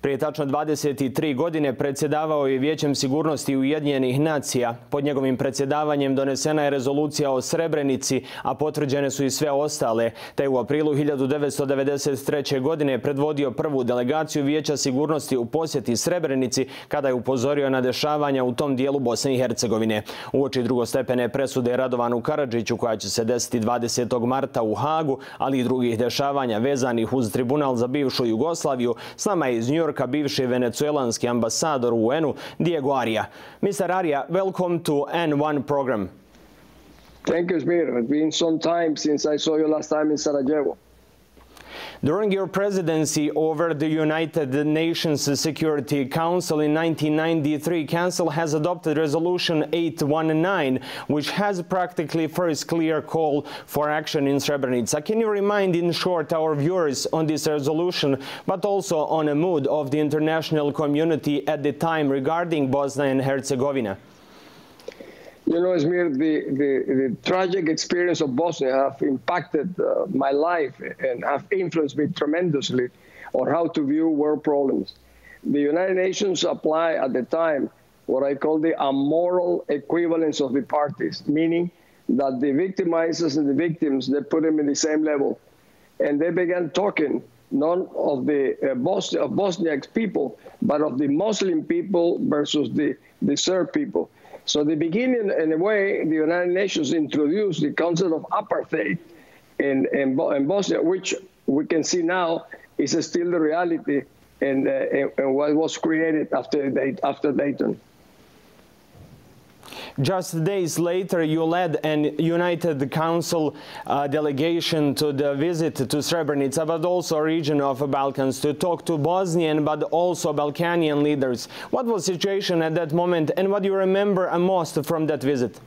Prije tačno 23 godine predsjedavao je Vijećem sigurnosti Ujedinjenih nacija. Pod njegovim predsjedavanjem donesena je rezolucija o Srebrenici, a potvrđene su i sve ostale, te u aprilu 1993. godine predvodio prvu delegaciju Vijeća sigurnosti u posjeti Srebrenici kada je upozorio na dešavanja u tom dijelu Bosne i Hercegovine. Uoči drugostepene presude Radovanu Karadziću koja će se desiti 20. marta u Hagu, ali i drugih dešavanja vezanih uz tribunal za bivšu Jugoslaviju, s nama je iz New Yorka bivši venezuelanski ambasador u UN-u Diego Arria. Mr. Arria, welcome to N1 program. Thank you, Smir. It's been some time since I saw you last time in Sarajevo. During your presidency over the United Nations Security Council in 1993, Council has adopted Resolution 819, which has practically first clear call for action in Srebrenica. Can you remind in short our viewers on this resolution, but also on a mood of the international community at the time regarding Bosnia and Herzegovina? You know, Izmir, the tragic experience of Bosnia have impacted my life and have influenced me tremendously on how to view world problems. The United Nations apply at the time what I call the amoral equivalence of the parties, meaning that the victimizers and the victims, they put them in the same level. And they began talking not of the Bosniak people, but of the Muslim people versus the Serb people. So the beginning, in a way, the United Nations introduced the concept of apartheid in Bosnia, which we can see now is still the reality and what was created after Dayton. Just days later, you led an United Council delegation to the visit to Srebrenica, but also a region of the Balkans, to talk to Bosnian but also Balkanian leaders. What was the situation at that moment, and what do you remember most from that visit?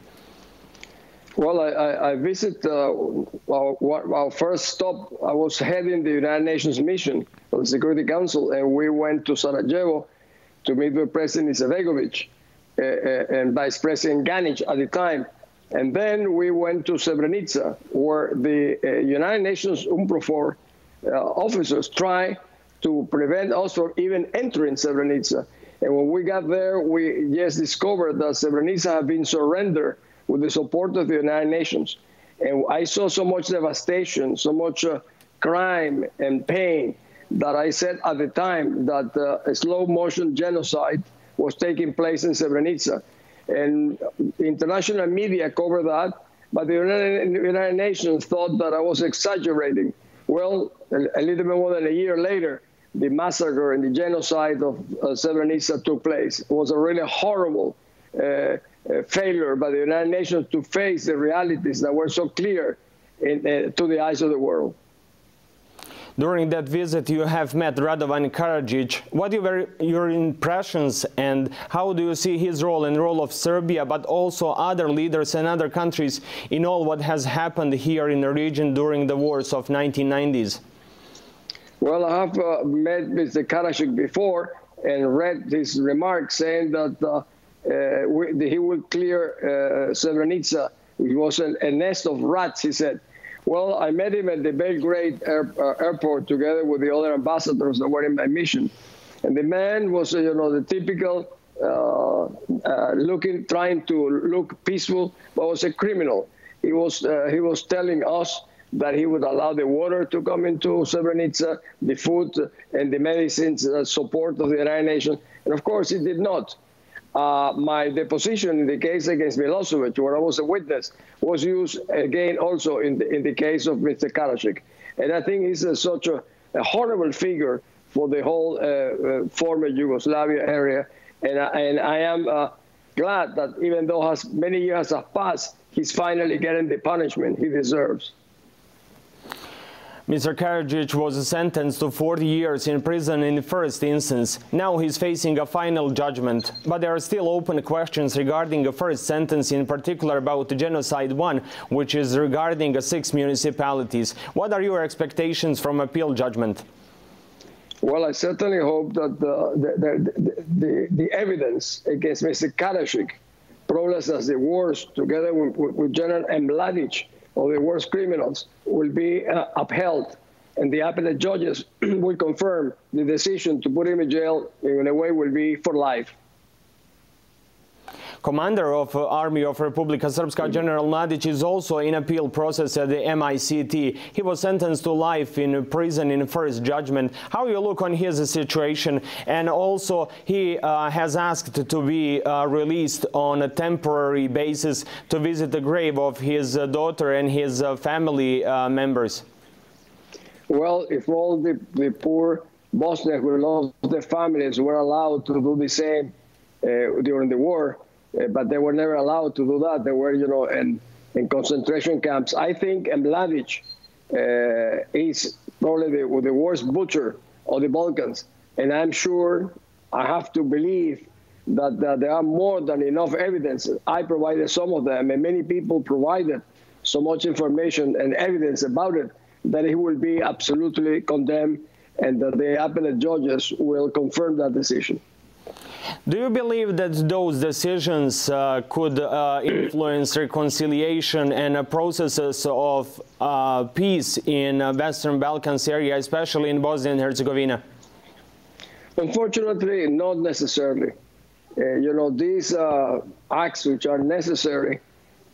Well, I visited our first stop. I was heading the United Nations mission of the Security Council, and we went to Sarajevo to meet with President Izetbegovic and Vice President Ganic at the time. And then we went to Srebrenica, where the United Nations UNPROFOR officers tried to prevent us from even entering Srebrenica. And when we got there, we just discovered that Srebrenica had been surrendered with the support of the United Nations. And I saw so much devastation, so much crime and pain, that I said at the time that a slow-motion genocide was taking place in Srebrenica. And international media covered that, but the United Nations thought that I was exaggerating. Well, a little bit more than a year later, the massacre and the genocide of Srebrenica took place. It was a really horrible failure by the United Nations to face the realities that were so clear to the eyes of the world. During that visit, you have met Radovan Karadzic. What were your impressions, and how do you see his role and role of Serbia, but also other leaders and other countries in all what has happened here in the region during the wars of 1990s? Well, I have met Mr. Karadzic before and read his remarks saying that he would clear Srebrenica. It was a nest of rats, he said. Well, I met him at the Belgrade airport together with the other ambassadors that were in my mission. And the man was, you know, the typical trying to look peaceful, but was a criminal. He was telling us that he would allow the water to come into Srebrenica, the food and the medicines, support of the United Nations. And of course, he did not. My deposition in the case against Milosevic, where I was a witness, was used again also in the case of Mr. Karadzic. And I think he's such a horrible figure for the whole former Yugoslavia area. And I am glad that even though many years have passed, he's finally getting the punishment he deserves. Mr. Karadzic was sentenced to 40 years in prison in the first instance. Now he's facing a final judgment. But there are still open questions regarding the first sentence, in particular about the Genocide 1, which is regarding 6 municipalities. What are your expectations from appeal judgment? Well, I certainly hope that the evidence against Mr. Karadzic, probably as the worst, together with General Mladic, or the worst criminals, will be upheld and the appellate judges will confirm the decision to put him in jail, in a way will be for life. Commander of Army of Republika Srpska, General Mladic, is also in appeal process at the MICT. He was sentenced to life in prison in first judgment. How you look on his situation? And also he has asked to be released on a temporary basis to visit the grave of his daughter and his family members. Well, if all the poor Bosniaks who lost their families were allowed to do the same during the war, but they were never allowed to do that. They were, you know, in concentration camps. I think Mladic is probably the worst butcher of the Balkans. And I'm sure, I have to believe, that there are more than enough evidence. I provided some of them, and many people provided so much information and evidence about it that he will be absolutely condemned, and that the appellate judges will confirm that decision. Do you believe that those decisions could influence reconciliation and processes of peace in Western Balkans area, especially in Bosnia and Herzegovina? Unfortunately, not necessarily. You know, these acts which are necessary,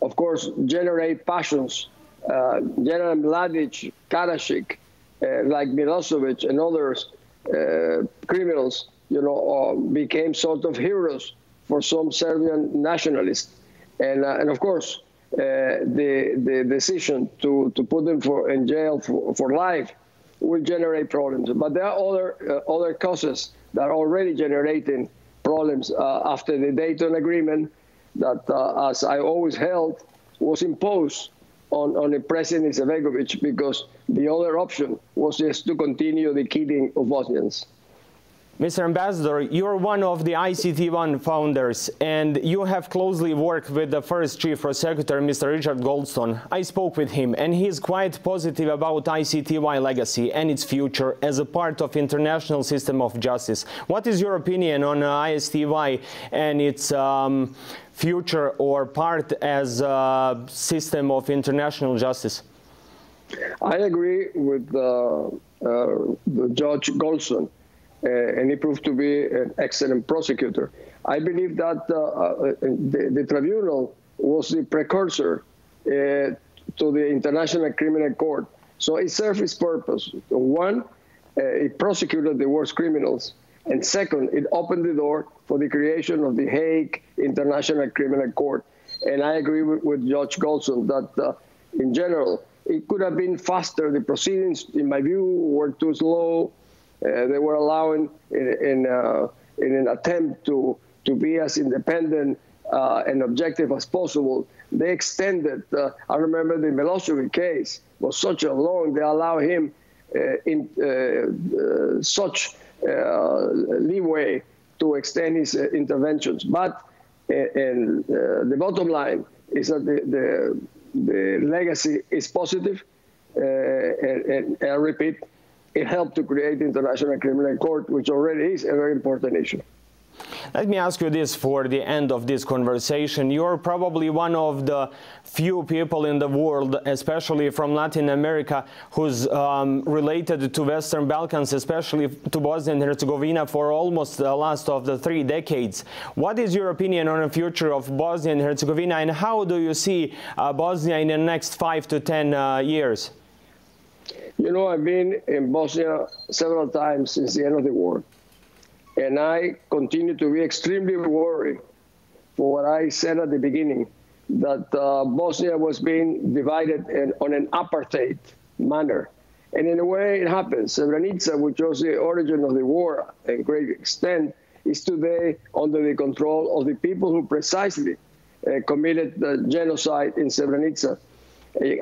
of course, generate passions. General Mladic, Karadzic, like Milosevic and others, criminals, you know, became sort of heroes for some Serbian nationalists. And of course, the decision to put them in jail for life will generate problems. But there are other causes that are already generating problems after the Dayton Agreement that, as I always held, was imposed on the President Izetbegovic, because the other option was just to continue the killing of Bosnians. Mr. Ambassador, you're one of the ICT1 founders, and you have closely worked with the first Chief Prosecutor, Mr. Richard Goldstone. I spoke with him, and he's quite positive about ICTY legacy and its future as a part of international system of justice. What is your opinion on ICTY and its future or part as a system of international justice? I agree with Judge Goldstone. And he proved to be an excellent prosecutor. I believe that the tribunal was the precursor to the International Criminal Court. So it served its purpose. One, it prosecuted the worst criminals. And second, it opened the door for the creation of the Hague International Criminal Court. And I agree with Judge Goldstone that, in general, it could have been faster. The proceedings, in my view, were too slow. They were allowing, in an attempt to be as independent and objective as possible, they extended. I remember the Milosevic case was such a long, they allow him such leeway to extend his interventions. But the bottom line is that the legacy is positive, and I repeat, it helped to create the International Criminal Court, which already is a very important issue. Let me ask you this for the end of this conversation. You're probably one of the few people in the world, especially from Latin America, who's related to Western Balkans, especially to Bosnia and Herzegovina, for almost the last of the 3 decades. What is your opinion on the future of Bosnia and Herzegovina, and how do you see Bosnia in the next 5 to 10 years? You know, I've been in Bosnia several times since the end of the war. And I continue to be extremely worried for what I said at the beginning, that Bosnia was being divided on an apartheid manner. And in a way, it happens. Srebrenica, which was the origin of the war in great extent, is today under the control of the people who precisely committed the genocide in Srebrenica.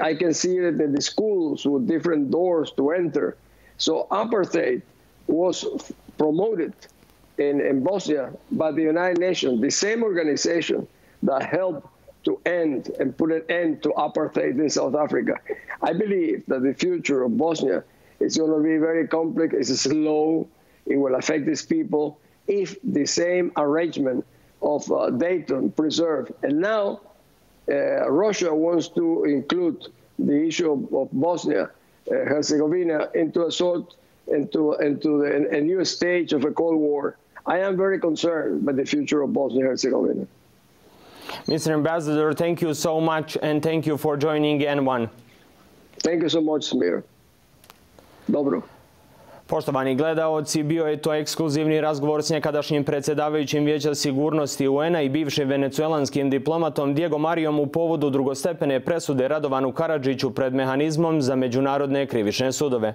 I can see it in the schools with different doors to enter. So apartheid was promoted in Bosnia by the United Nations, the same organization that helped to end and put an end to apartheid in South Africa. I believe that the future of Bosnia is going to be very complex. It's slow. It will affect these people if the same arrangement of Dayton preserved. And now Russia wants to include the issue of Bosnia Herzegovina into a new stage of a Cold War. I am very concerned by the future of Bosnia and Herzegovina. Mr. Ambassador, thank you so much, and thank you for joining N1. Thank you so much, Smir. Dobro. Poštovani gledaoci, bio je to ekskluzivni razgovor s nekadašnjim predsjedavajućim Vijeća sigurnosti UN-a i bivšim venezuelanskim diplomatom Diego Marijom u povodu drugostepene presude Radovanu Karadziću pred mehanizmom za međunarodne krivične sudove.